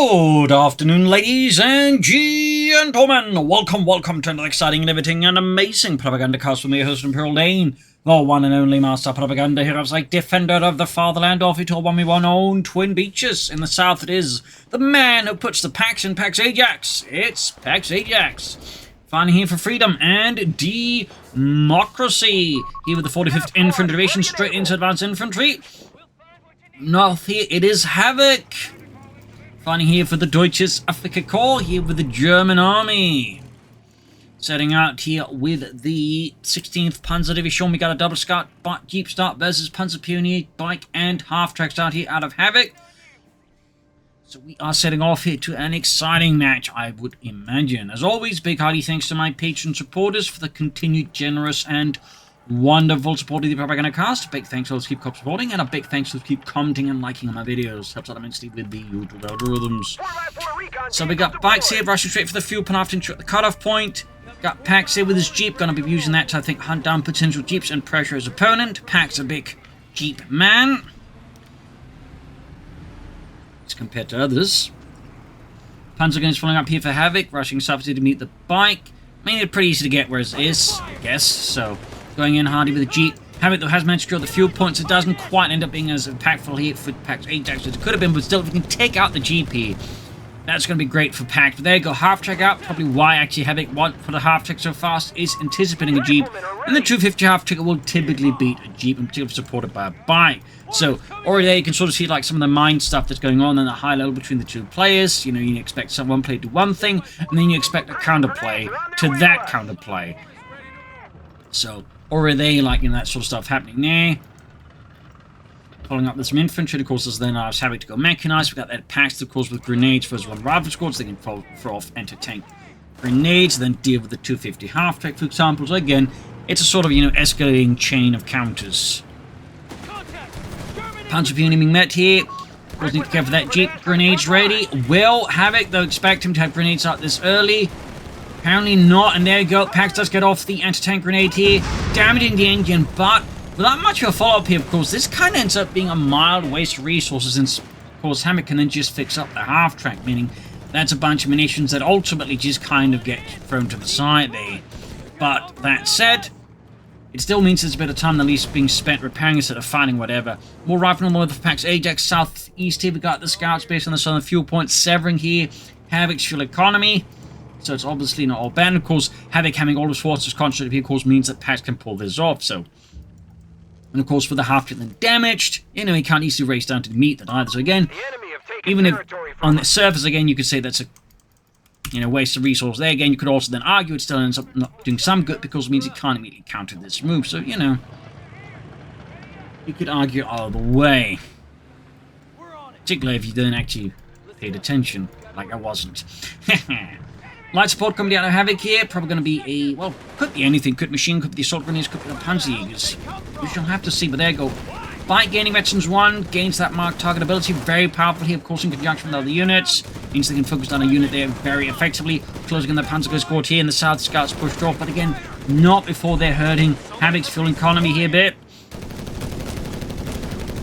Good afternoon, ladies and gentlemen. Welcome to another exciting, innovating, and amazing Propagandacast with me, host Imperial Dane, the one and only master propaganda heroes, like defender of the fatherland, of it all one we one own Twin Beaches. In the south, it is the man who puts the packs in Pax Ajax. It's Pax Ajax. Finally here for freedom and democracy. Here with the 45th Infantry Division, straight into advanced infantry. North here, it is Havoc. Finally here for the Deutsches Afrika Korps, here with the German Army. Setting out here with the 16th Panzer Division. We got a double scout jeep start versus Panzer Pioneer bike and half-track start here out of Havoc. So we are setting off here to an exciting match, I would imagine. As always, big hearty thanks to my patron supporters for the continued generous and wonderful support of the Propagandacast. Big thanks to those who keep supporting, and a big thanks to those who keep commenting and liking on my videos. Helps out immensely with the YouTube algorithms. So we got bikes here, rushing straight for the fuel pump after the cutoff point. Got Pax here with his jeep, gonna be using that to, I think, hunt down potential jeeps and pressure his opponent. Pax a big jeep man as compared to others. Panzer guns following up here for Havoc, rushing southward to meet the bike. Made it pretty easy to get where it is, I guess, so going in hardy with the jeep. Havoc, though, has managed to draw the fuel points. It doesn't quite end up being as impactful here for Pax Ajax as it could have been, but still, if we can take out the GP, that's going to be great for Pax. But there you go, half-track out. Probably why, actually, Havoc went for the half-track so fast is anticipating a jeep. And the 250 half-tracker will typically beat a jeep, and particularly supported by a bike. So, already there, you can sort of see, like, some of the mind stuff that's going on in the high level between the two players. You know, you expect one player to do one thing, and then you expect a counterplay to that counterplay. So, already there, like, you know, that sort of stuff happening there. Following up with some infantry, of course, as then I was having to go mechanized. We got that packed, of course, with grenades for his one rifle squad, so they can throw off anti-tank grenades, then deal with the 250 half-track, for example. So again, it's a sort of, you know, escalating chain of counters. Panzer Pioneer being met here. Of course, need to care for that jeep. Grenades ready. Will Havoc, though, expect him to have grenades out this early? Apparently not, and there you go. Pax does get off the anti-tank grenade here, damaging the engine, but without much of a follow-up here, of course, this kind of ends up being a mild waste of resources, and of course, Havoc can then just fix up the half-track, meaning that's a bunch of munitions that ultimately just kind of get thrown to the side there. But that said, it still means there's a bit of time at least being spent repairing instead of fighting whatever. More rifle on the way for Pax Ajax. Southeast here, we got the scouts based on the southern fuel point, severing here Havoc's fuel economy. So it's obviously not all bad. Of course, Havoc having all his forces concentrated here, of course, means that Pax can pull this off. So, and of course, with the half-track then damaged, you know, he can't easily race down to meet that either. So again, even if on the surface, again, you could say that's a, you know, waste of resource there. Again, you could also then argue it still ends up not doing some good because it means he can't immediately counter this move. So, you know, you could argue either way. Particularly if you don't actually paid attention, like I wasn't. Light support coming out of Havoc here. Probably going to be a, well, could be anything. Could be machine, could be the assault grenades, could be the Panzerjägers. We shall have to see, but there you go. Bike gaining veterans 1, gains that marked target ability. Very powerful here, of course, in conjunction with other units. Means they can focus down a unit there very effectively. Closing in the Panzer squad here in the south. Scouts pushed off, but again, not before they're hurting Havoc's fuel economy here a bit.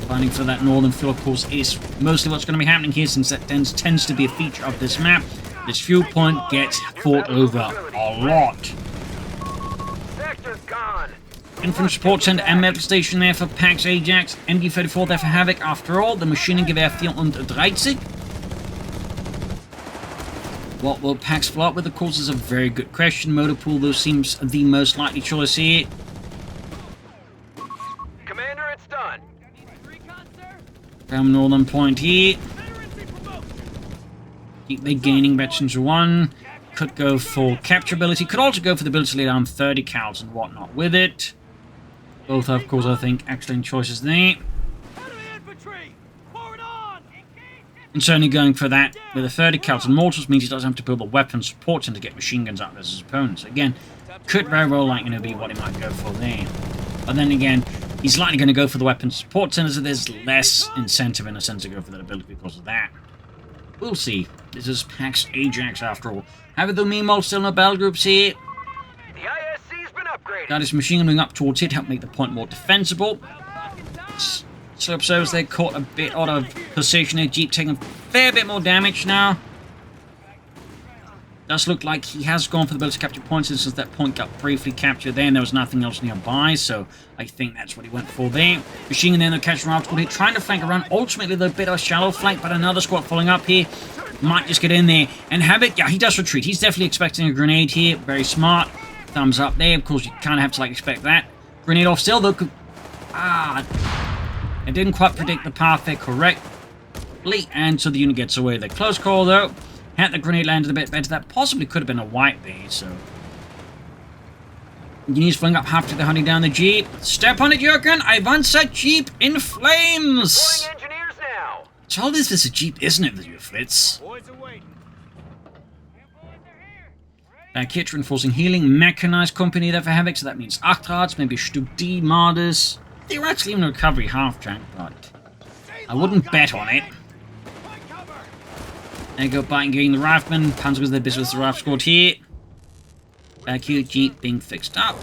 Fighting for that northern fuel, of course, is mostly what's going to be happening here, since that tends to be a feature of this map. This fuel point gets fought over a lot. Infantry support center and medical station there for Pax Ajax. MD-34 there for Havoc. After all, the Maschinengewehr 430. What will Pax float with? Of course, is a very good question. Motor pool, though, seems the most likely choice here. Commander, it's done. From northern point here. Keep they gaining veterans 1. Could go for capture ability. Could also go for the ability to lay down 30 cals and whatnot with it. Both, of course, I think, excellent choices there. And certainly going for that with the 30 cals and mortars means he doesn't have to build a weapon support center to get machine guns out as his opponents. Again, could very well, like, you know, be what he might go for there. But then again, he's likely going to go for the weapon support center, so there's less incentive in a sense to go for that ability because of that. We'll see. This is Pax Ajax after all. Have it though, meanwhile, still no battle groups here. The ISC's been upgraded. Got his machine gun up towards it, help make the point more defensible. Slope servers there caught a bit out of position here. Jeep taking fair bit more damage now. Does look like he has gone for the ability to capture points since that point got briefly captured there and there was nothing else nearby, so I think that's what he went for there. Machine Gun then they'll catch Raft here, trying to flank around. Ultimately, they're a bit of a shallow flank, but another squad following up here. Might just get in there. And Havoc, yeah, he does retreat. He's definitely expecting a grenade here. Very smart. Thumbs up there. Of course, you kind of have to like expect that. Grenade off still, though. I didn't quite predict the path there correctly, and so the unit gets away. The close call, though. Had the grenade landed a bit better, that possibly could have been a wipe there, so... He's fling up half to the hunting down the Jeep. Step on it, Jurgen! I want that Jeep in flames! Engineers now. So this is a Jeep, isn't it, you Fritz? Back here, reinforcing healing. Mechanized company there for Havoc, so that means Achtrads, maybe Stub D, Marders. Theoretically even a recovery half-track, but... I wouldn't bet on it. There you go, biting getting the Rifleman. Panzer was their business with the Rifle squad here. Back here, Jeep being fixed up.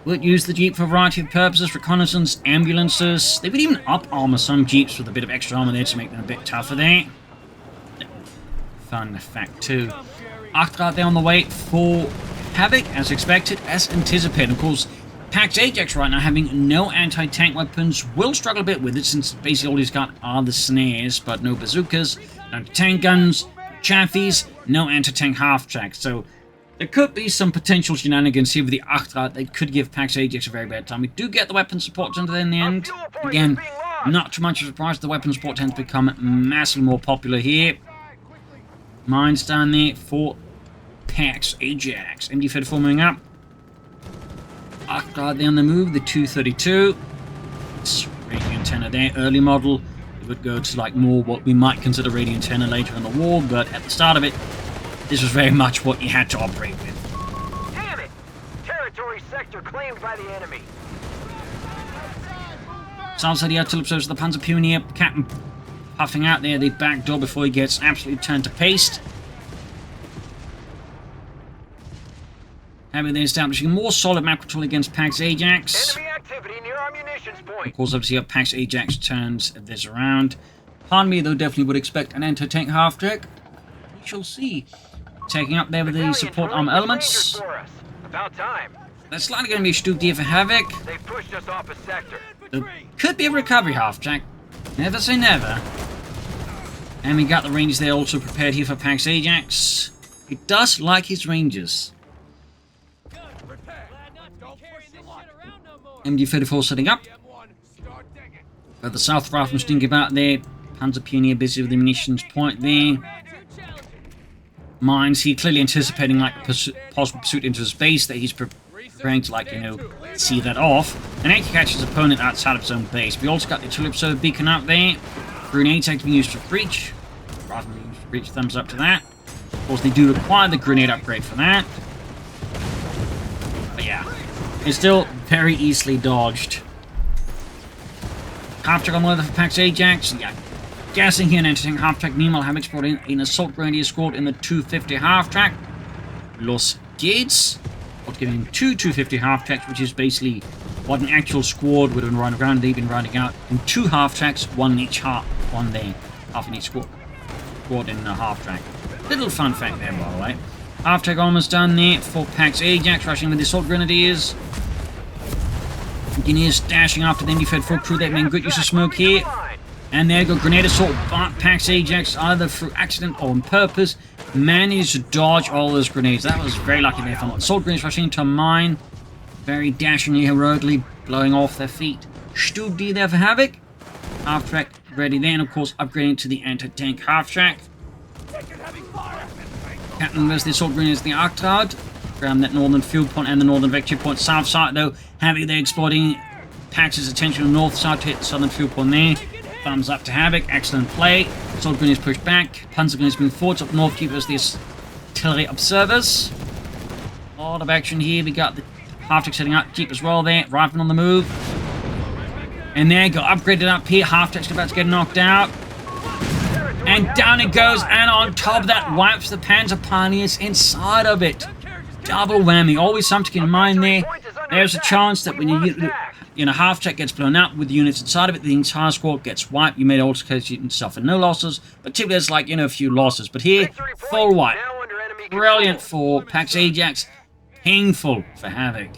Would use the Jeep for a variety of purposes, reconnaissance, ambulances. They would even up-armor some Jeeps with a bit of extra armor there to make them a bit tougher there. Fun fact too. Achtrad there on the way for Havoc, as expected, as anticipated. Of course, Pax Ajax right now, having no anti-tank weapons, will struggle a bit with it since basically all he's got are the snares, but no bazookas, no anti-tank guns, chaffies, no anti-tank half-tracks. So there could be some potential shenanigans here with the Achtrad. They could give Pax Ajax a very bad time. We do get the weapon support under there in the end. Again, not too much of a surprise. The weapon support tends to become massively more popular here. Mines down there for Pax Ajax. MD-34 moving up. Achtrad there on the move, the 232. It's radio antenna there, early model. It would go to like more what we might consider radio antenna later in the war, but at the start of it, this was very much what you had to operate with. Damn it! Territory sector claimed by the enemy. Southside the artillery observes the Panzer Pioneer, Captain puffing out there the back door before he gets absolutely turned to paste. Having there establishing more solid map control against Pax Ajax. Enemy activity near our munitions point. Of course, obviously, Pax Ajax turns this around. Pardon me, though, definitely would expect an anti-tank half-track. We shall see. Taking up there with the support armor elements. About time. That's likely going to be a Stub D for Havoc. They've pushed us off a sector. There could be a recovery half-track. Never say never. And we got the Rangers there also prepared here for Pax Ajax. He does like his Rangers. MD-34 setting up. Got the South Rifleman stinking about there. Panzer Pioneer busy with the munitions point there. Mines, he clearly anticipating like possible pursuit into his base that he's preparing to like, you know, see that off. And actually catch his opponent outside of his own base. We also got the artillery observer beacon out there. Grenades have to be used for breach. Rifleman used for breach, thumbs up to that. Of course, they do require the grenade upgrade for that. But yeah. It's still very easily dodged. Half-track on the weather for Pax Ajax. Yeah, guessing here an anti-tank half-track. Meanwhile, Havoc brought in an assault grenadier squad in the 250 half-track. Los Gates. What's giving him two 250 half-tracks, which is basically what an actual squad would have been running around. They've been riding out in two half-tracks, one in each one there. Half in each squad in a half-track. Little fun fact there, by the way. Half-track almost done there for Pax Ajax, rushing with the assault grenadiers. Engineers dashing after the MD-34 crew. They've made good use of smoke here. And there you go, grenade assault. But Pax Ajax, either through accident or on purpose, managed to dodge all those grenades. That was very lucky there. Assault grenades rushing into a mine. Very dashingly, heroically blowing off their feet. Stub D there for Havoc. Half-track ready there, and of course upgrading to the anti-tank half-track. Captain versus the assault grenades, the Achtrad. Around that northern field point and the northern victory point. South side though, Havoc there exploiting Pax's attention on the north side to hit the southern field point there. Thumbs up to Havoc, excellent play. Assault grenades pushed back. Panzer grenades moving forwards up north, keep us the artillery observers. A lot of action here. We got the half-track setting up, Jeep as well there. Rifleman on the move. And there you go, upgraded up here. Half-track's about to get knocked out. And down it goes, and on top of that, wipes the Panzer Pioneers inside of it. Double whammy. Always something to keep in mind there. There's a chance that when half-tech gets blown up with units inside of it, the entire squad gets wiped. You may also suffer no losses, but typically it's like, a few losses. But here, full wipe. Brilliant for Pax Ajax, painful for Havoc.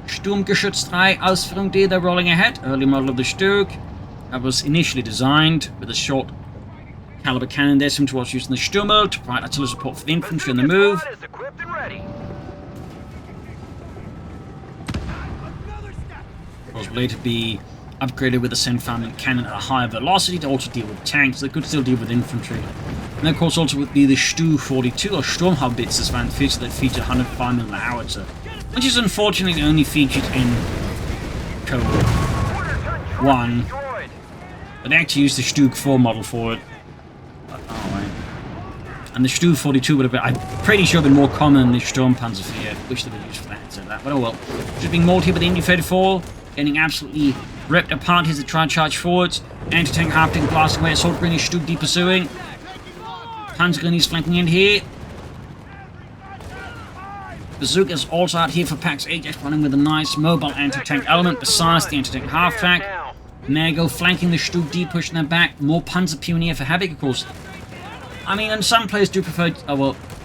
Sturmgeschütz 3 Ausführung D, they're rolling ahead. Early model of the Stug. That was initially designed with a short caliber cannon there, similar to what's used in the Stummel to provide artillery support for the infantry on the move. Was later be upgraded with a Senfam cannon at a higher velocity to also deal with tanks that could still deal with infantry. And of course also would be the Stu 42 or Sturmhaubitze van feature that feature 105mm howitzer, which is unfortunately only featured in Coh3, but they actually used the Stug 4 model for it. And the Stu 42 would have been, I'm pretty sure, been more common than the Sturmpanzer 4. Wish they were used for that instead of that, but oh well. Just being mauled here by the Indy 34, getting absolutely ripped apart. Here's the try and charge forwards. Anti-tank half-tank blasting away. Assault Grenadier Stug D pursuing. Panzer Grenadiers flanking in here. Bazooka's also out here for Pax Ajax, running with a nice mobile anti-tank element besides the anti-tank half-track. And there you go, flanking the Stug D, pushing them back. More Panzer Pioneer for Havoc, of course. I mean, and some players do prefer,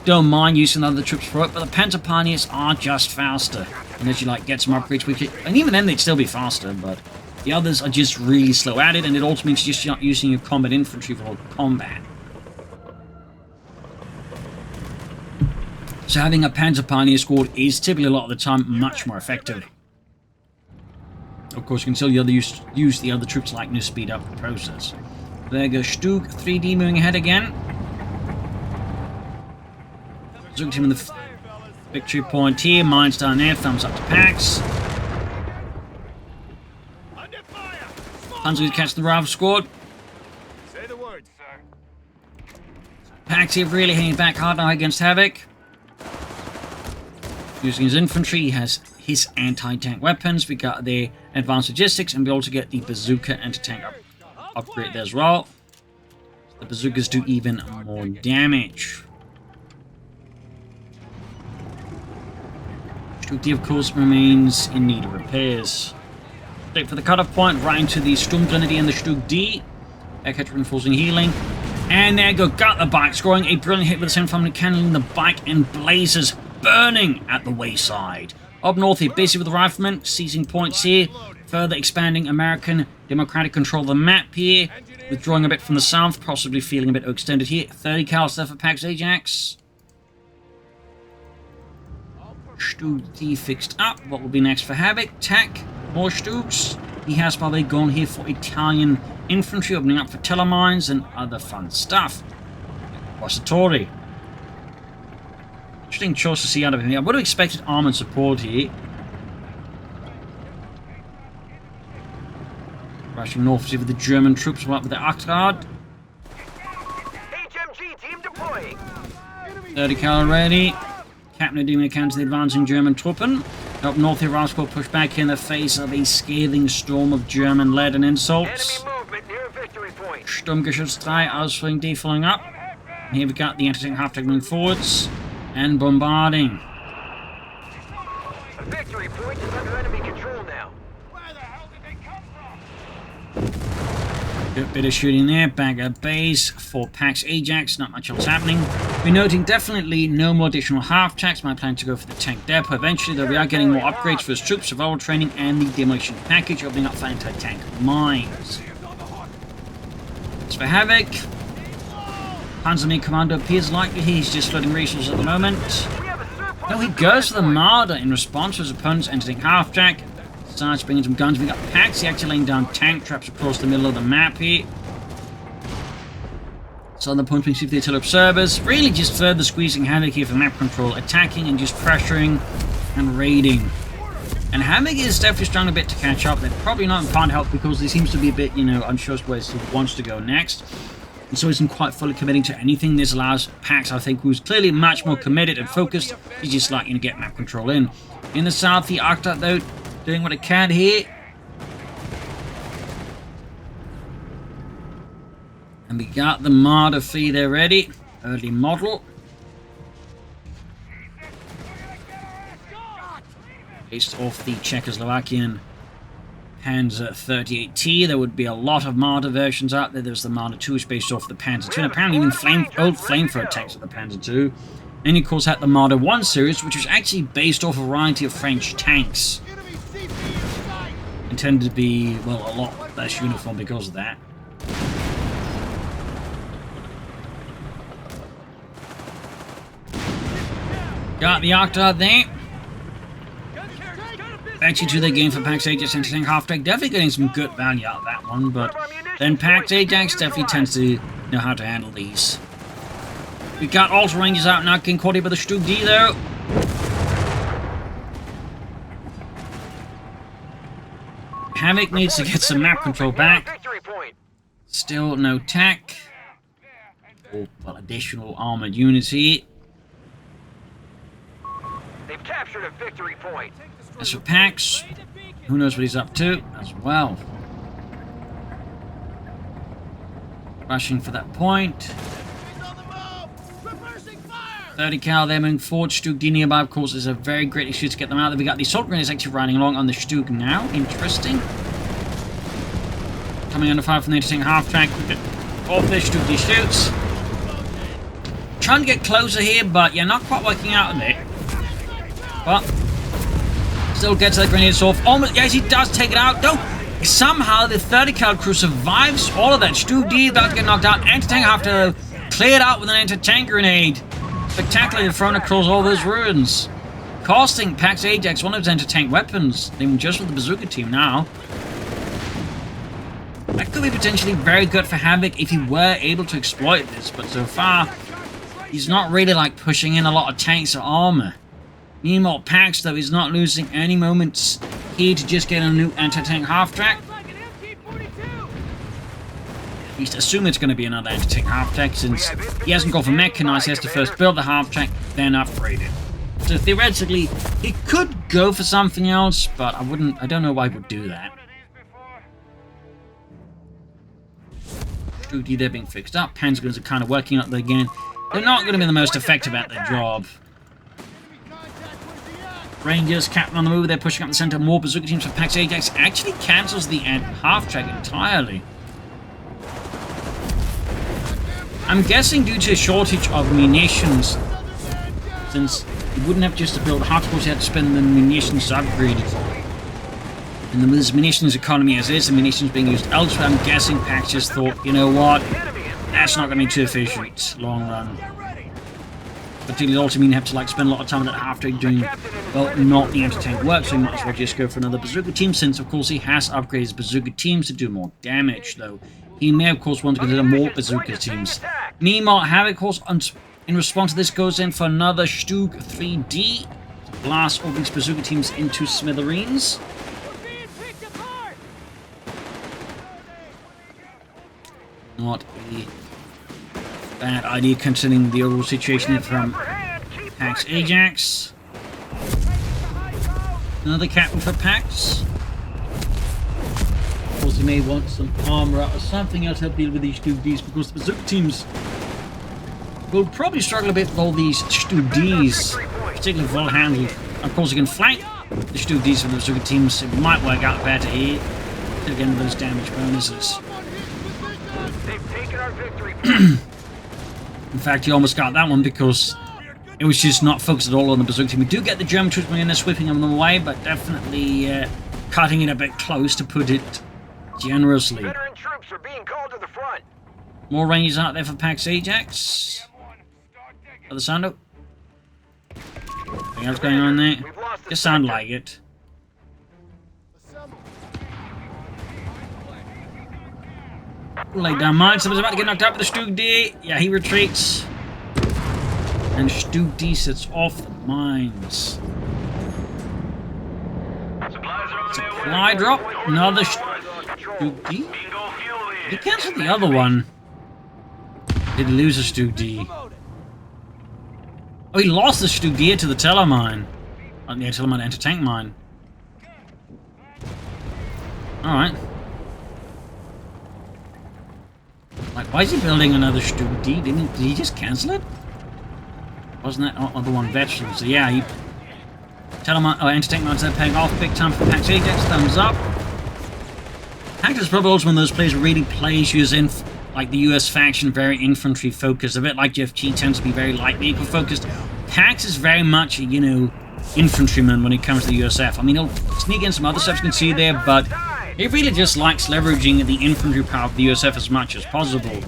don't mind using other troops for it, but the Panzer Pioneers are just faster. Unless you, get some upgrades quickly. And even then, they'd still be faster, but the others are just really slow at it, and it also means you're just not using your combat infantry for combat. So having a Panzer Pioneer squad is typically a lot of the time much more effective. Of course, you can still use the other troops to speed up the process. There goes Stug 3D moving ahead again. Zoom team in the victory point here. Mines down there. Thumbs up to Pax. Panzer catching the rival squad. Say the word, sir. Pax here really hanging back hard now against Havoc. Using his infantry, he has his anti-tank weapons. We got the advanced logistics, and we also get the bazooka anti-tank upgrade there as well. The bazookas do even more damage. Stug D, of course, remains in need of repairs. Straight for the cutoff point, right into the Sturmgrenadier and the Stug D. Aircatcher reinforcing healing. And there you go, got the bike, scoring a brilliant hit with the Senfam cannon, the bike in blazes, burning at the wayside. Up north here, busy with the riflemen, seizing points here, further expanding American democratic control of the map here, withdrawing a bit from the south, possibly feeling a bit extended here. 30 cal there for Pax Ajax. Stug D fixed up. What will be next for Havoc? Tack, more Stugs. He has probably gone here for Italian infantry, opening up for telemines and other fun stuff. Wassatori. Interesting choice to see out of him. I would have expected armored support here. Rushing north with the German troops, right with the Achtrad. HMG team deploying. 30 cal ready. Captain doing account to the advancing German Truppen. Up north here, Rascal pushed back in the face of a scathing storm of German lead and insults. Enemy movement near victory point. Sturmgeschütz 3 Ausführung D following up. And here we got the anti-tank half-tank moving forwards and bombarding. A victory point is under enemy control now. Where the hell did they come from? Good bit of shooting there. Back at base for Pax Ajax. Not much else happening. We're noting definitely no more additional half-tracks. My plan to go for the tank depot eventually, though we are getting more upgrades for his troops, survival training, and the demolition package, opening up for anti-tank mines. As for Havoc, Panzer Commando appears likely he's just flooding resources at the moment. No, he goes for the Marder in response to his opponent's anti-tank half-track. Starts bringing some guns. We got Pax actually laying down tank traps across the middle of the map here. Southern point being the artillery observers. Really just further squeezing Havoc here for map control, attacking and just pressuring and raiding. And Havoc is definitely struggling a bit to catch up. They're probably not in fine help because he seems to be a bit, unsure where he wants to go next. And so isn't quite fully committing to anything. This allows Pax, I think, who's clearly much more committed and focused, to just get map control in. In the south, the Arctic, though, doing what it can here. And we got the Marder fee there ready. Early model. based off the Czechoslovakian Panzer 38T. There would be a lot of Marder versions out there. There's the Marder 2, which is based off the Panzer 2, and apparently even old flamethrower tanks of the Panzer 2. And you of course had the Marder 1 series, which was actually based off a variety of French tanks. Intended to be, well, a lot less uniform because of that. Got the Octa there. Back to the game for Pax Ajax anti-tank half-track. Definitely getting some good value out of that one, but then Pax Ajax definitely tends to know how to handle these. We got Ultra Rangers out now, getting caught by the Stug D though. Havoc needs to get some map control back. Still no TAK. Or, well, additional armored units here. They've captured a victory point. As for Pax, who knows what he's up to as well. Rushing for that point. 30 cal there moving forward. Stug D nearby, of course, is a very great issue to get them out there. We got the assault grenades actually riding along on the Stug now. Interesting. Coming under fire from the interesting half track. Off this Stug D shoots. Trying to get closer here, but yeah, not quite working out a bit. But still gets that grenade off. Almost, yes, he does take it out. No, somehow the 30 cal crew survives all of that. Stug D does get knocked out. Anti-tank have to clear it out with an anti-tank grenade. Spectacularly thrown across all those ruins, costing Pax Ajax one of his anti-tank weapons, even just with the bazooka team now. That could be potentially very good for Havoc if he were able to exploit this, but so far, he's not really like pushing in a lot of tanks or armor. Meanwhile, Pax, though, is not losing any moments here to just get a new anti-tank half-track. At least assume it's going to be another anti-tank half-track, since he hasn't gone for mechanized. He has to first build the half-track, then upgrade it. So theoretically, he could go for something else, but I don't know why he would do that. Stug D there being fixed up. Panzer guns are kind of working up there again. They're not going to be the most effective at their job. Rangers, Captain on the move, they're pushing up the center. More bazooka teams for Pax Ajax. Actually cancels the half-track entirely. I'm guessing due to a shortage of munitions, since you wouldn't have just to build half-tracks, you had to spend the munitions to upgrade it. And with this munitions economy as is, the munitions being used elsewhere, I'm guessing Pax just thought, you know what, that's not going to be too efficient, long run. Particularly also mean you have to like spend a lot of time on that half-track doing, well, not the anti-tank work, so you might as well just go for another bazooka team, since of course he has upgraded his bazooka teams to do more damage, though. He may, of course, want to consider more bazooka teams. Meanwhile, Havoc, of course, in response to this, goes in for another Stug 3D to blast all these bazooka teams into smithereens. Not a bad idea considering the overall situation from Pax Ajax. Another captain for Pax. Of course, he may want some armor or something else to help deal with these Stug Ds, because the bazooka teams will probably struggle a bit with all these Stug Ds, particularly well handled. Of course, you can flank the Stug Ds from the bazooka teams. It might work out better here to get those damage bonuses. In fact, he almost got that one because it was just not focused at all on the bazooka team. We do get the German troops in there sweeping them away, but definitely cutting it a bit close, to put it generously. Veteran troops are being called to the front. More Rangers out there for Pax Ajax. Other Sando. Anything else going on there? Just sound like it. Lay down mine. Someone's about to get knocked out with the Stug D. Yeah, he retreats. And Stug D sets off the mines. Supply drop. Another Stug D. He cancelled the other one. Did he lose a Stug D? Oh, he lost the Stug D to the Telemine. Oh, the Telemine anti-tank mine. Alright. Like, why is he building another Stug D? Did he just cancel it? Wasn't that other one veteran? So yeah, Anti-tank mines are paying off big time for Pax Ajax. Thumbs up. Ajax is probably also one of those players who really plays using like the US faction, very infantry focused, a bit like GFG tends to be very light vehicle focused. Pax is very much, you know, infantryman when it comes to the USF. I mean, he'll sneak in some other stuff you can see there, but he really just likes leveraging the infantry power of the USF as much as possible.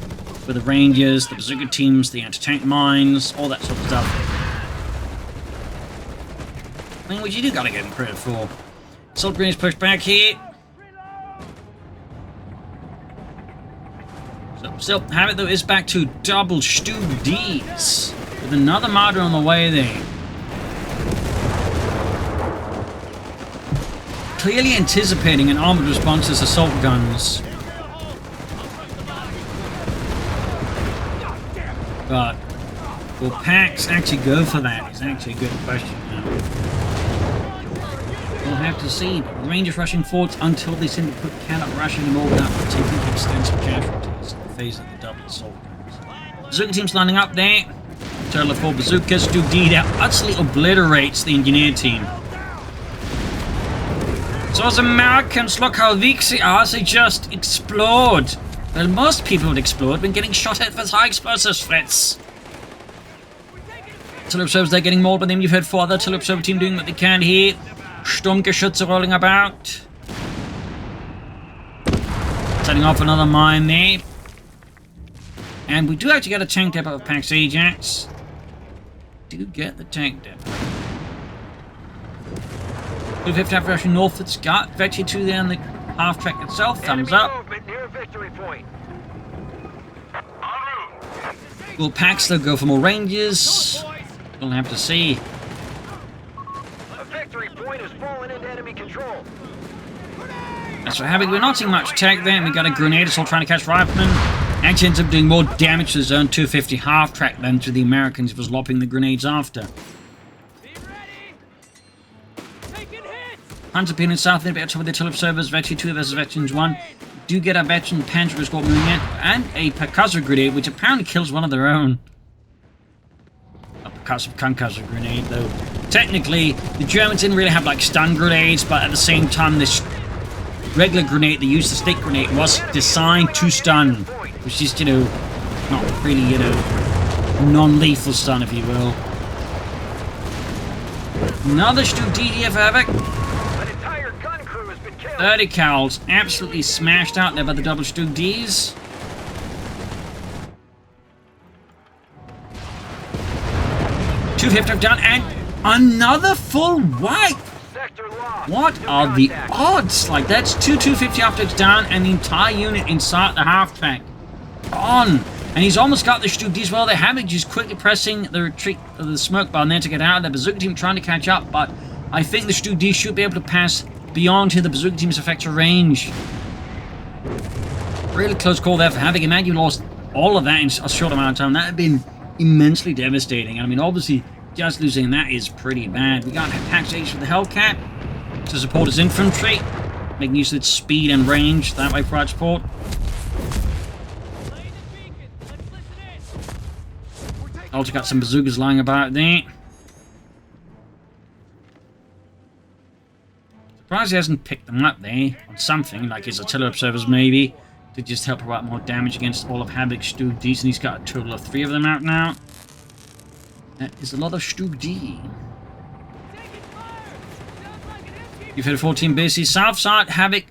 With the Rangers, the bazooka teams, the anti-tank mines, all that sort of stuff. I mean, which you do gotta give him credit for. Assault grenades pushed back here. So Havoc, though, is back to double Stu Ds. With another martyr on the way there. Clearly anticipating an armored response as assault guns. But will Pax actually go for that? Is actually a good question now. We'll have to see. But the Rangers rushing forwards until they seem to cannot rush anymore without taking extensive casualties in the face of the double assault guns. Bazooka team's lining up there. Total of 4 bazookas. Stu D that utterly obliterates the engineer team. So as Americans, look how weak they are, they just explode. Well, most people would explode when getting shot at with high explosive threats. Teleobservers, they're getting mauled by them. You've heard 4 other teleobserver team doing what they can here. Sturmgeschütze rolling about. Setting off another mine there. And we do actually get a tank depot of Pax Ajax. Do get the tank depot. 250 after rushing north, it's got Vecchi 2 there on the half track itself. Thumbs up. Will Pax though go for more Rangers? We'll have to see. A victory point has fallen into enemy control. That's what Havoc. We're not seeing much tech there, and we got a grenade assault trying to catch Rifleman. Actually ends up doing more damage to the zone 250 half track than to the Americans. It was lopping the grenades after. Hunter Pin in south there, but with the teleobservers, Vecchi 2 versus Veterans 1. Do get a veteran Panzer squad moving in, and a percussive grenade, which apparently kills one of their own. A percussive concussive grenade, though. Technically, the Germans didn't really have like stun grenades, but at the same time, this regular grenade, they used the stick grenade, was designed to stun, which is, you know, not really, you know, non-lethal stun, if you will. Another Stu DDF Havoc. 30 cals absolutely smashed out there by the double Stu Ds. .250 down and another full wipe. What are the odds? Like, that's 250 optics down and the entire unit inside the half track. On. And he's almost got the Stu Ds. Well, they have it, just quickly pressing the retreat of the smoke bomb there to get out. The bazooka team trying to catch up, but I think the Stu Ds should be able to pass beyond here the bazooka team's effective range. Really close call there for Havoc. Imagine you lost all of that in a short amount of time. That would have been immensely devastating. I mean, obviously, just losing that is pretty bad. We got Pax Ajax with the Hellcat to support his infantry, making use of its speed and range that way for our support. Also got some bazookas lying about there. Surprised he hasn't picked them up there on something, like his artillery observers maybe, to just help provide more damage against all of Havoc's Stu Ds, and he's got a total of 3 of them out now. That is a lot of Stu D. You've had a 14 busy south side, Havoc.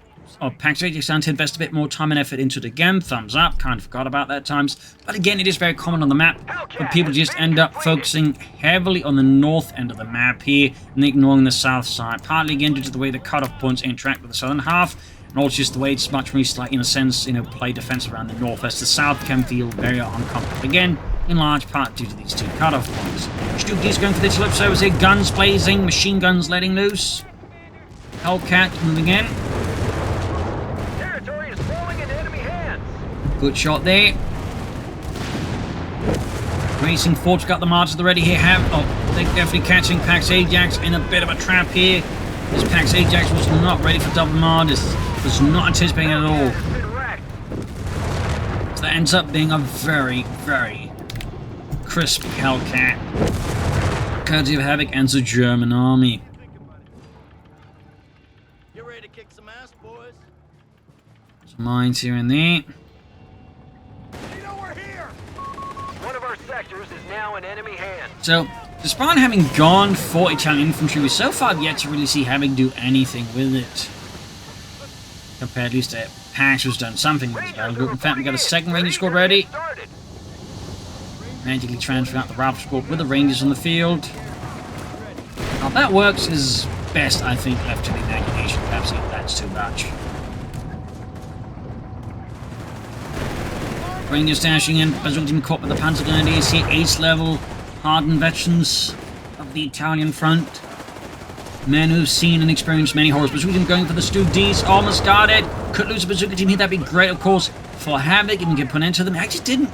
Pax Ajax to invest a bit more time and effort into it again. Thumbs up. Kind of forgot about that at times. But again, it is very common on the map. But people just end up focusing heavily on the north end of the map here and ignoring the south side. Partly again due to the way the cutoff points interact with the southern half. And also just the way it's much more like, in a sense, you know, play defense around the north. As the south can feel very uncomfortable. Again, in large part due to these 2 cutoff points. Stuki's going for the ellipse service here. Guns blazing. Machine guns letting loose. Hellcat moving in. Good shot there. Racing Forge got the martyrs already here. They're definitely catching Pax Ajax in a bit of a trap here. This Pax Ajax was not ready for double martyrs. Was not anticipating it at all. So that ends up being a very, very crisp Hellcat. Courtesy of Havoc and the German army. Mines here and there. One of our sectors is now in enemy hands. So, despite having gone for Italian infantry, we so far have yet to really see Havoc do anything with it. Compared at least to Pax, who's done something with his battle group. In fact, we got a second Ranger squad ready. Magically transferring out the Rifle squad with the Rangers on the field. How that works is best, I think, left to the imagination. Perhaps that's too much. Rangers dashing in, Bazooka team caught with the Panzer Grenadiers here, ace level, hardened veterans of the Italian front. Men who've seen and experienced many horrors. Bazooka team going for the Stu D's, almost got it. Could lose a Bazooka team here, that'd be great, of course, for Havoc, and get put into them. Actually didn't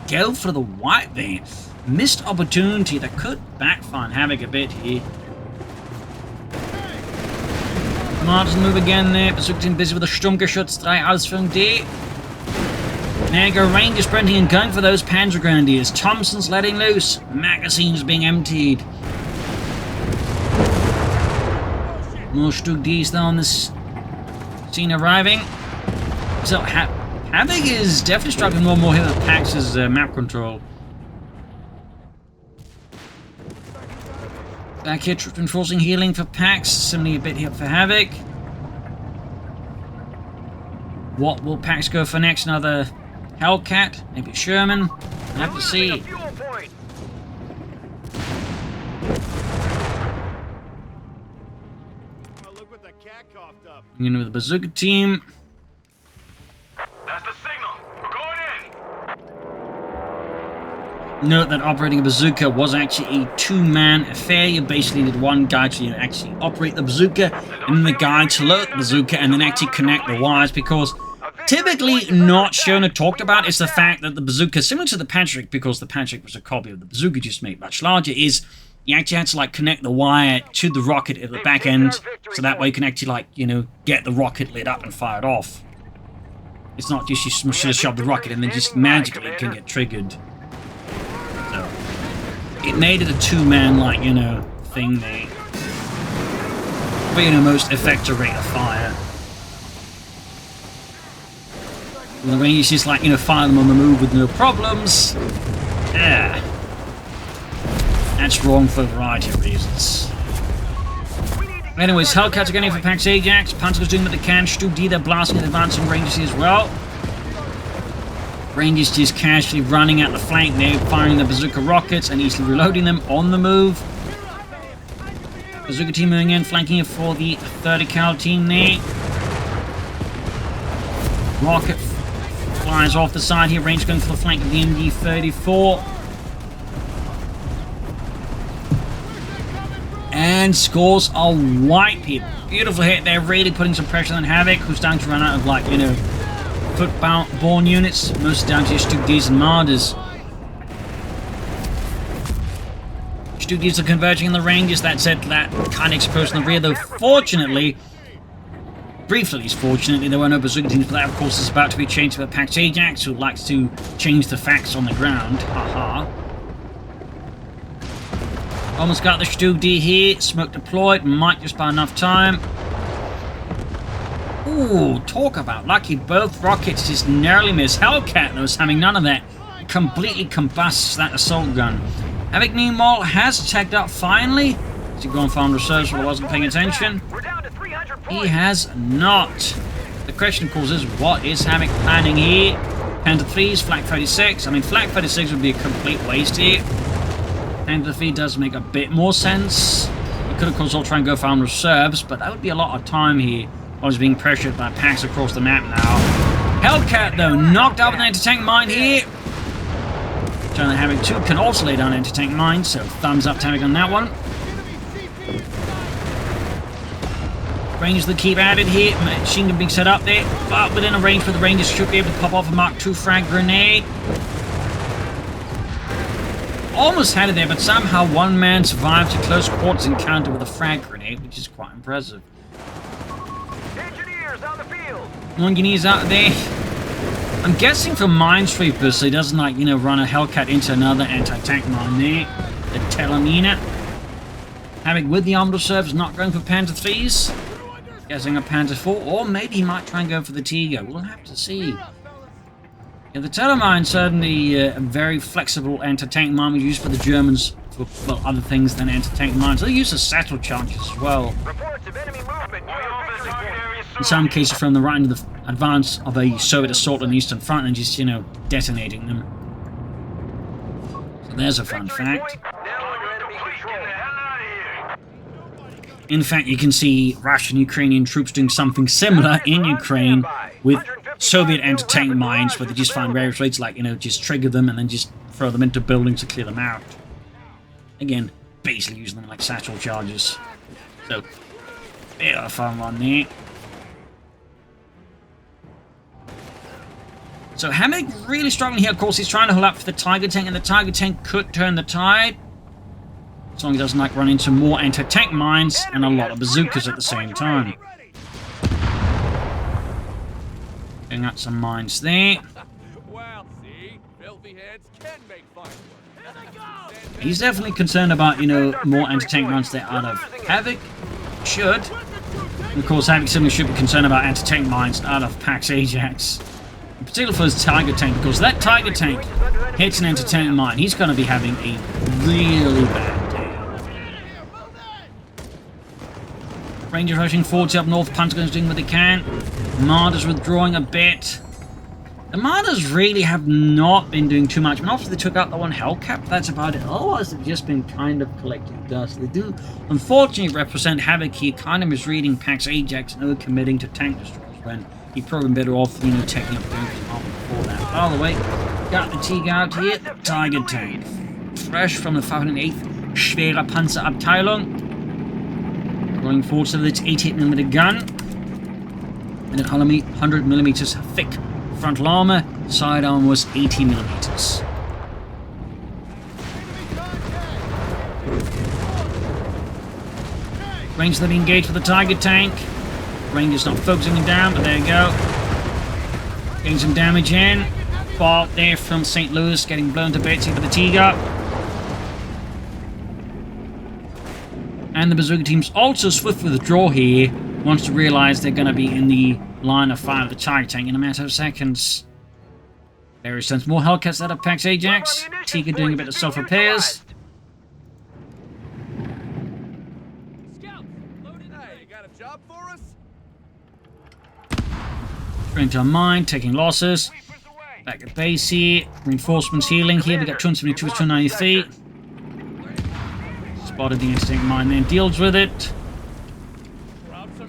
go for the white there. Missed opportunity that could backfire Havoc a bit here. Martin move again there. Bazooka team busy with the Sturmgeschütz 3 Ausführung D. There you go, Rangers sprinting and going for those Panzer Grenadiers. Thompson's letting loose. Magazines being emptied. More Stug D's though on this scene arriving. So Havoc is definitely struggling more and more here with Pax's map control. Back here, enforcing healing for Pax. Similarly a bit here for Havoc. What will Pax go for next? Another Hellcat? Maybe Sherman? We'll have to see. I'm in with the Bazooka team. That's the signal. We're going in. Note that operating a bazooka was actually a two-man affair. You basically need one guy to actually operate the bazooka, and then the guy to load the bazooka, and then actually connect the wires, because typically not shown or talked about is the fact that the bazooka, similar to the Patrick, because the Patrick was a copy of the bazooka just made much larger, is you actually had to like connect the wire to the rocket at the back end, so that way you can actually like, you know, get the rocket lit up and fired off. It's not just you shove the rocket and then just magically it can get triggered. So it made it a two-man like, you know, thing there. But you know, most effective rate of fire. And the Rangers just like, you know, fire them on the move with no problems. Yeah. That's wrong for a variety of reasons. Anyways, Hellcats are going in for Pax Ajax. Panzer's doing what they can. Stu D, they're blasting and advancing Rangers as well. Rangers just casually running at the flank there, firing the bazooka rockets and easily reloading them on the move. Bazooka team moving in, flanking it for the 30 cal team there. Rocket flies off the side here. Range going for the flank of the MD-34. And scores a white, people. Beautiful hit there, really putting some pressure on Havoc, who's starting to run out of, like, you know, foot-borne units, mostly down to your Stug-Ds and Marders. Stug-Ds are converging in the Rangers. That said, that kind of exposed in the rear, though fortunately, briefly at least fortunately, there were no bazooka teams, but that of course is about to be changed by Pax Ajax, who likes to change the facts on the ground. Haha. Almost got the Stug D here. Smoke deployed. Might just buy enough time. Ooh, talk about lucky. Both rockets just narrowly miss. Hellcat, though, is having none of that. Completely combusts that assault gun. Havoc, meanwhile, has tagged up finally. Has he gone for reserves while I wasn't paying attention? He has not. The question, of course, is what is Havoc planning here? Panzer 3s, Flak 36. I mean, Flak 36 would be a complete waste here. Panzer 3 does make a bit more sense. You could, of course, all try and go for armed reserves, but that would be a lot of time here. I was being pressured by Pax across the map now. Hellcat, though, knocked out with an anti-tank mine here. China Havoc 2 can also lay down anti-tank mines, so thumbs up to Havoc on that one. Rangers that keep at it here. Machine gun being set up there, but within a range where the Rangers should be able to pop off a Mark II frag grenade. Almost had it there, but somehow one man survived a close quarters encounter with a frag grenade, which is quite impressive. Engineers on the field. Engineers out there. I'm guessing for minesweepers, so he doesn't, like, you know, run a Hellcat into another anti-tank mine there. The Telemina. Havoc with the armored reserves, not going for Panzer 3s. Guessing a Panzer IV, or maybe he might try and go for the Tiger. We'll have to see. Yeah, the Tellermine certainly a very flexible anti-tank mine was used by the Germans for, well, other things than anti-tank mines. They use the satchel charges as well. Reports of enemy movement near your victory point. In some cases from the right into the advance of a Soviet assault on the Eastern Front and just, you know, detonating them. So there's a fun fact. Now under enemy control. In fact, you can see Russian and Ukrainian troops doing something similar in Ukraine with Soviet anti-tank mines, where they just find various ways to, like, you know, just trigger them and then just throw them into buildings to clear them out. Again, basically using them like satchel charges. So, bit of a fun one there. So Havoc really struggling here. Of course, he's trying to hold up for the Tiger tank, and the Tiger tank could turn the tide. As long as he doesn't like run into more anti-tank mines and a lot of bazookas at the same time. Getting out some mines there. Well, see, filthy heads can make fine work. He's definitely concerned about, you know, more anti-tank mines there out of Havoc. Should. And of course, Havoc similarly should be concerned about anti-tank mines out of Pax Ajax. In particular for his Tiger tank, because that Tiger tank hits an anti-tank mine, he's going to be having a really bad day. Rangers rushing forwards up north, Pentagon's doing what they can. Armada's withdrawing a bit. The Armadas really have not been doing too much. I mean, after they took out the one Hellcat, that's about it. Otherwise, they've just been kind of collecting dust. They do, unfortunately, represent Havoc here, kind of misreading Pax Ajax and overcommitting to tank destroyers when he'd probably been better off, you know, taking up Dunkirk armor before that. By the way, got the Tiger out here. Tiger tank. Fresh from the 508th Schwere Panzerabteilung. Going forward with its 88mm gun. And at 100mm thick frontal armor. Side armor was 80mm. Rangers that engaged with the Tiger tank. Rangers not focusing him down, but there you go. Getting some damage in. Ball there from St. Louis, getting blown to bits here for the Tiger. And the bazooka team's also swift withdraw here once to realize they're going to be in the line of fire of the Tiger tank in a matter of seconds. There is some more Hellcats out of Pax Ajax. Tiger doing a bit of self-repairs. Job for us? Trying to mine, taking losses. Back at base here. Reinforcements healing here. We got 272 to 293. Spotted the anti-tank mine there, deals with it.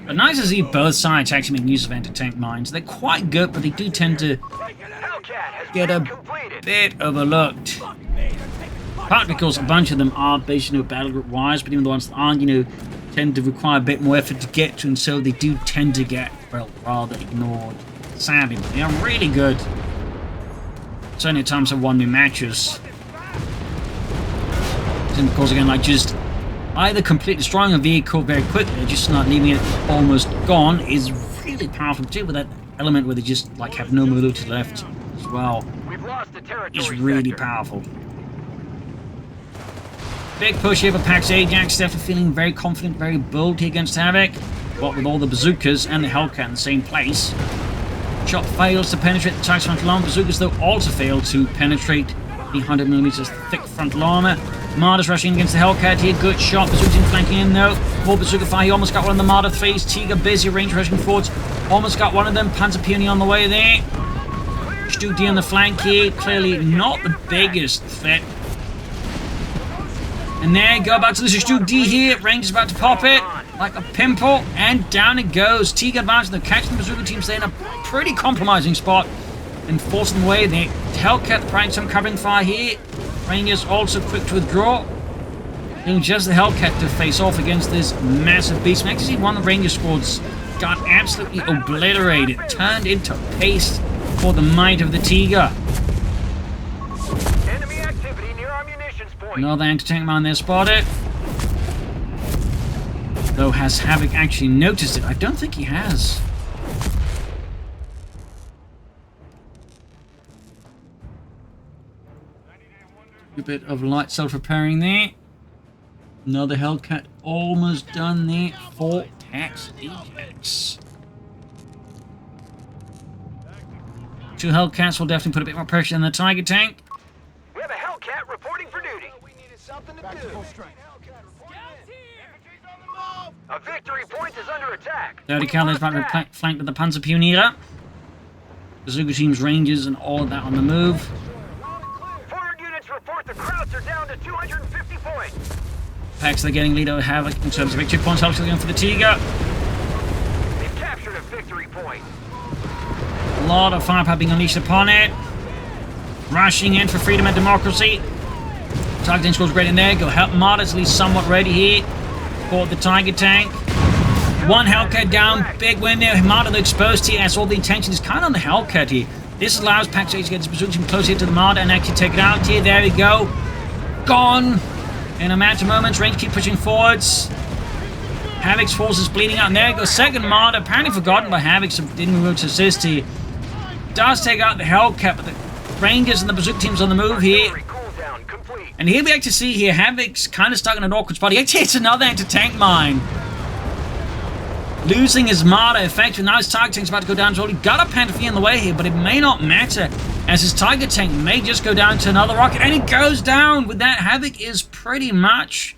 But nice to see both sides actually make use of anti-tank mines. They're quite good, but they do tend to get a bit overlooked. Partly because a bunch of them are based, you know, battle group wise, but even the ones that aren't, you know, tend to require a bit more effort to get to, and so they do tend to get, well, rather ignored. Sadly, but they are really good. Certainly at times I've won new matches. And of course, again, like just either completely destroying a vehicle very quickly or just not leaving it almost gone is really powerful, too, with that element where they just like have no mobility left as well. It's really powerful. Big push here for Pax Ajax, definitely feeling very confident, very bold here against Havoc. What with all the bazookas and the Hellcat in the same place. Shot fails to penetrate the Tiger's frontal armor. Bazookas, though, also fail to penetrate the 100mm thick frontal armor. Marder's rushing against the Hellcat here. Good shot. Bazooka's in flanking in, though. More bazooka fire. He almost got one of the Marder 3s. Tiger busy, range rushing forwards. Almost got one of them. Panzer Peony on the way there. Stu D on the flank here. Clearly not the biggest threat. And there you go, back to the Stu D here. Range is about to pop it like a pimple, and down it goes. Tiger advancing, they're catching the bazooka teams there in a pretty compromising spot and forcing them away. The Hellcat providing some covering fire here. Rangers also quick to withdraw. Doing just the Hellcat to face off against this massive beast. We actually see one of the Ranger squads got absolutely obliterated, turned into paste for the might of the Tiger. Another anti-tank mine there spotted. Though, has Havoc actually noticed it? I don't think he has. A bit of light self-repairing there. Another Hellcat almost done there for Ajax. 2 Hellcats will definitely put a bit more pressure on the Tiger tank. We have a Hellcat reporting for duty. We needed something to do. A victory point is under attack. 30 cal is about to be flanked with the Panzer Pioneer. Bazooka team's Rangers and all of that on the move. Forward units report the Krauts are down to 250 points. Packs they're getting lead over Havoc in terms of victory points. Havoc going for the Tiger. They've captured a victory point. A lot of firepower being unleashed upon it. Rushing in for freedom and democracy. Tiger tank scores great in there. Go help Martyrs at least somewhat ready here. For the Tiger tank. 1 Hellcat down. Big win there. Martyr exposed here as all the attention is kind of on the Hellcat here. This allows Pax to get his position close here to the Martyr and actually take it out here. There we go. Gone. In a matter of moments, Range keep pushing forwards. Havoc's forces bleeding out, and there goes second Martyr, apparently forgotten by Havoc, so didn't move to assist here. Does take out the Hellcat, but the Rangers and the Bazooka team's on the move here. And here we actually see here, Havoc's kind of stuck in an awkward spot. He actually hits another anti-tank mine. Losing his Martyr effective. Now his Tiger tank's about to go down as well. He got a Panther in the way here, but it may not matter, as his Tiger tank may just go down to another rocket, and it goes down. With that, Havoc is pretty much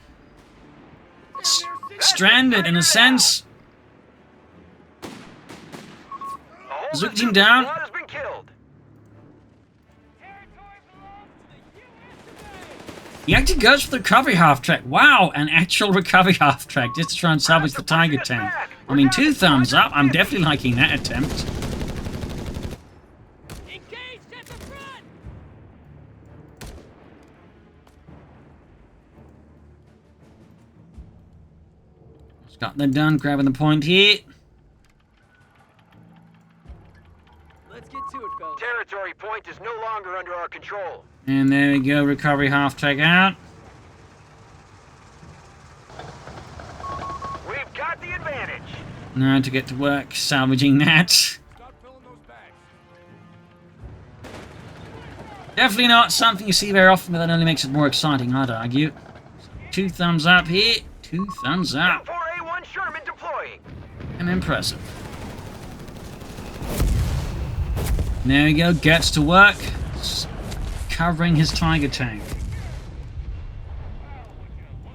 stranded in a sense. Bazooka team down. He actually goes for the recovery half-track. Wow, an actual recovery half-track just to try and salvage the Tiger tank. I mean, 2 thumbs up. I'm definitely liking that attempt. Got that done, grabbing the point here. Let's get to it, fellas. Territory point is no longer under our control. And there we go, recovery half-track out. We've got the advantage. Now to get to work salvaging that. Stop filling those bags. Definitely not something you see very often, but that only makes it more exciting, I'd argue. 2 thumbs up here, 2 thumbs up. M4A1 Sherman deploying. And impressive. And there we go, gets to work. Covering his Tiger tank.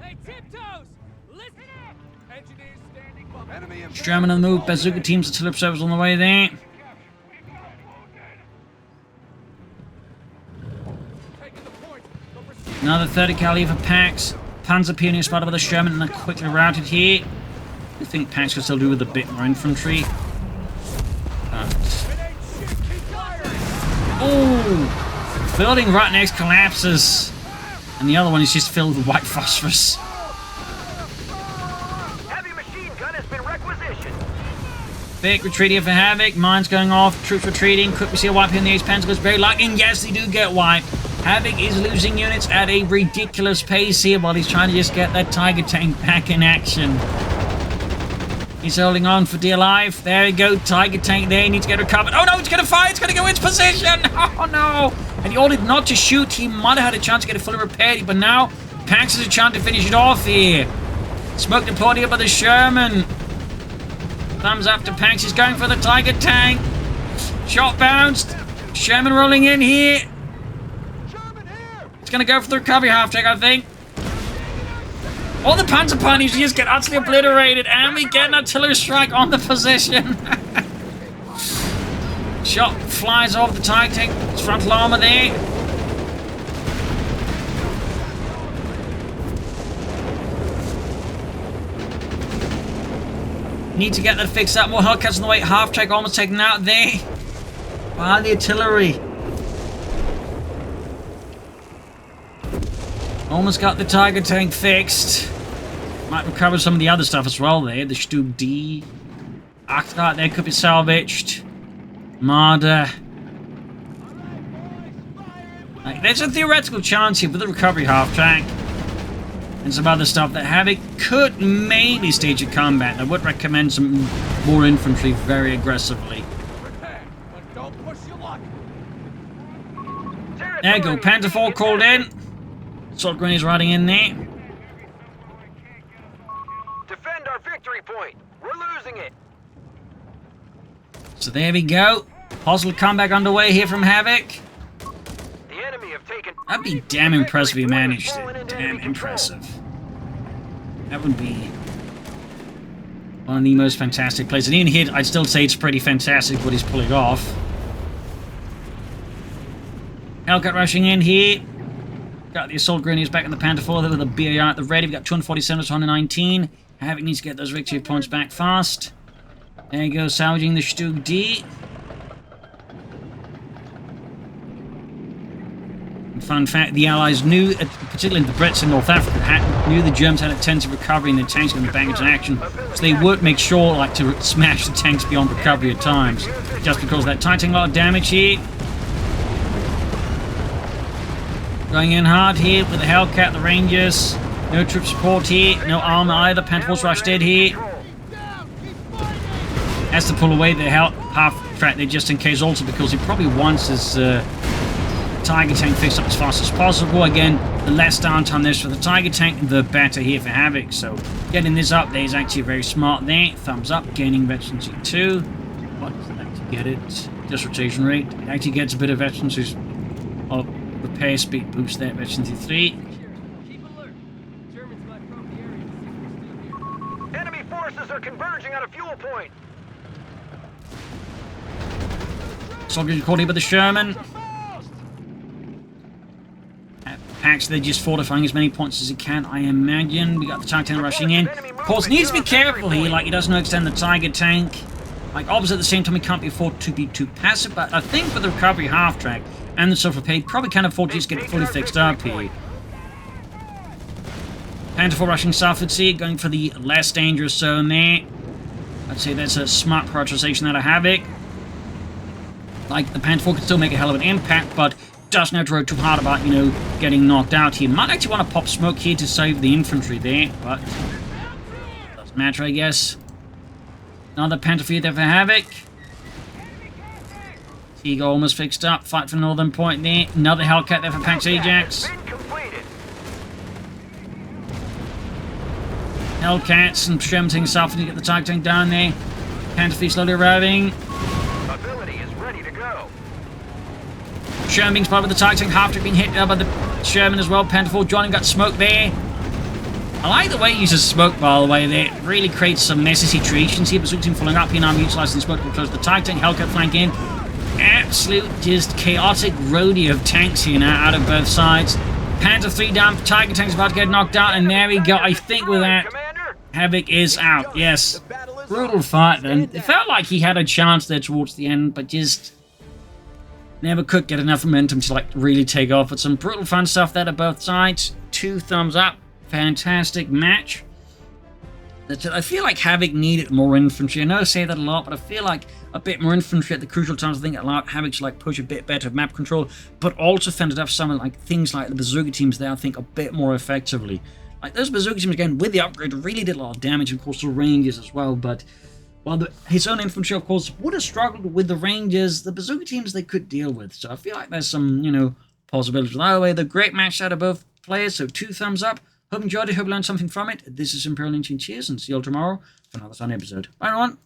Hey, tiptoes! Listen up! Engineers standing by. Enemy in Sherman on the move, Bazooka teams, artillery observers on the way there. taking the point. They'll proceed. Another 30 caliber Pax. Panzer Pioneer spotted by the Sherman and then quickly routed here. I think Pax could still do with a bit more infantry. Oh! Building right next collapses. And the other one is just filled with white phosphorus. Heavy machine gun has been requisitioned. Big retreat here for Havoc. Mines going off. Troops retreating. Could we see a wipe here in the Ace Panzer goes very light. And yes, they do get wiped. Havoc is losing units at a ridiculous pace here while he's trying to just get that Tiger tank back in action. He's holding on for dear life. There we go. Tiger tank there. He needs to get recovered. Oh no, it's going to fire. It's going to go into position. Oh no. And he ordered not to shoot. He might have had a chance to get it fully repaired. But now, Pax has a chance to finish it off here. Smoke deployed here by the Sherman. Thumbs up to Pax. He's going for the Tiger tank. Shot bounced. Sherman rolling in here. It's going to go for the recovery half-track, I think. All the Panzer Pioneers just get utterly obliterated. And we get an artillery strike on the position. Shot flies off the Tiger tank. It's frontal armor there. Need to get that fixed up. More Hellcats on the way. Half-track almost taken out there by the artillery. Almost got the Tiger tank fixed. Might recover some of the other stuff as well there. The Stub D. Actart there could be salvaged. Marder. Like, there's a theoretical chance here with the recovery half-track and some other stuff that Havoc could maybe stage a combat. I would recommend some more infantry very aggressively. Prepare, but don't push your luck. There you go. Panther 4 called in. Assault grenades riding in there. Defend our victory point. We're So there we go. Hostile comeback underway here from Havoc. The enemy have taken... That'd be damn impressive if he managed it. Damn impressive. That would be one of the most fantastic plays. And even here, I'd still say it's pretty fantastic what he's pulling off. Hellcat rushing in here. Got the assault grenadiers back in the Panther 4 with a BAR at the ready. We've got 247 to 119. Havoc needs to get those victory points back fast. There you go, salvaging the Stug D. Fun fact, the Allies knew, particularly the Brits in North Africa, knew the Germans had a tendency of recovery and the tanks going to be back into action, so they would make sure like to smash the tanks beyond recovery at times, just because of that. Taking a lot of damage here. Going in hard here with the Hellcat, the Rangers. No troop support here, no armor either. Panther Force rush dead here. Has to pull away the half track there just in case, also because he probably wants his Tiger tank fixed up as fast as possible. Again, the less downtime there's for the Tiger tank, the better here for Havoc. So getting this up there is actually very smart there. Thumbs up, gaining veterancy 2. What does it actually get it? Just rotation rate. It actually gets a bit of veterancy. Oh, repair speed boost there, veterancy 3. Enemy forces are converging on a fuel point. Soldiers caught here by the Sherman. Packs, they're just fortifying as many points as he can, I imagine. We got the Tiger tank rushing in. Of course, needs to be careful here, like he doesn't extend the Tiger tank. Like, obviously, at the same time, he can't be afford to be too passive, but I think with the recovery half track and the self-repair, probably can't afford to just get it fully fixed up here. Panther 4 rushing southward, see, going for the less dangerous zone there. I'd say that's a smart prioritization out of Havoc. Like, the Panther 4 could still make a hell of an impact, but doesn't have to worry too hard about, you know, getting knocked out here. Might actually want to pop smoke here to save the infantry there, but doesn't matter, I guess. Another Panther 4 there for Havoc. Eagle almost fixed up. Fight for Northern Point there. Another Hellcat there for Pax Ajax. Hellcats and Sherman taking south to get the Tiger tank down there. Panther 4 slowly arriving. Ability is ready to go. Sherman being spotted with the Tiger tank, half being hit by the Sherman as well. Panther 4 joining, got smoke there. I like the way he uses smoke, by the way, there. It really creates some messy situations here. Bazooka team following up here now, utilising smoke to close the Tiger tank. Hellcat flank in. Absolute just chaotic rodeo of tanks here now out of both sides. Panther 3 down, Tiger tank's about to get knocked out, and there we go. I think with that, Havoc is out. Yes. Brutal fight then. It felt like he had a chance there towards the end, but just never could get enough momentum to like really take off. But some brutal fun stuff there to both sides. 2 thumbs up. Fantastic match. I feel like Havoc needed more infantry. I know I say that a lot, but I feel like a bit more infantry at the crucial times. I think it allowed Havoc to like push a bit better map control, but also fended off some of like things like the bazooka teams there, I think, a bit more effectively. Like those bazooka teams, again, with the upgrade, really did a lot of damage, of course, the Rangers as well, but while his own infantry, of course, would have struggled with the Rangers, the bazooka teams they could deal with. So I feel like there's some, you know, possibilities. Either way, the great match out of both players, so 2 thumbs up. Hope you enjoyed it, hope you learned something from it. This is Imperial Lynching. Cheers, and see you all tomorrow for another Sunday episode. Bye, everyone.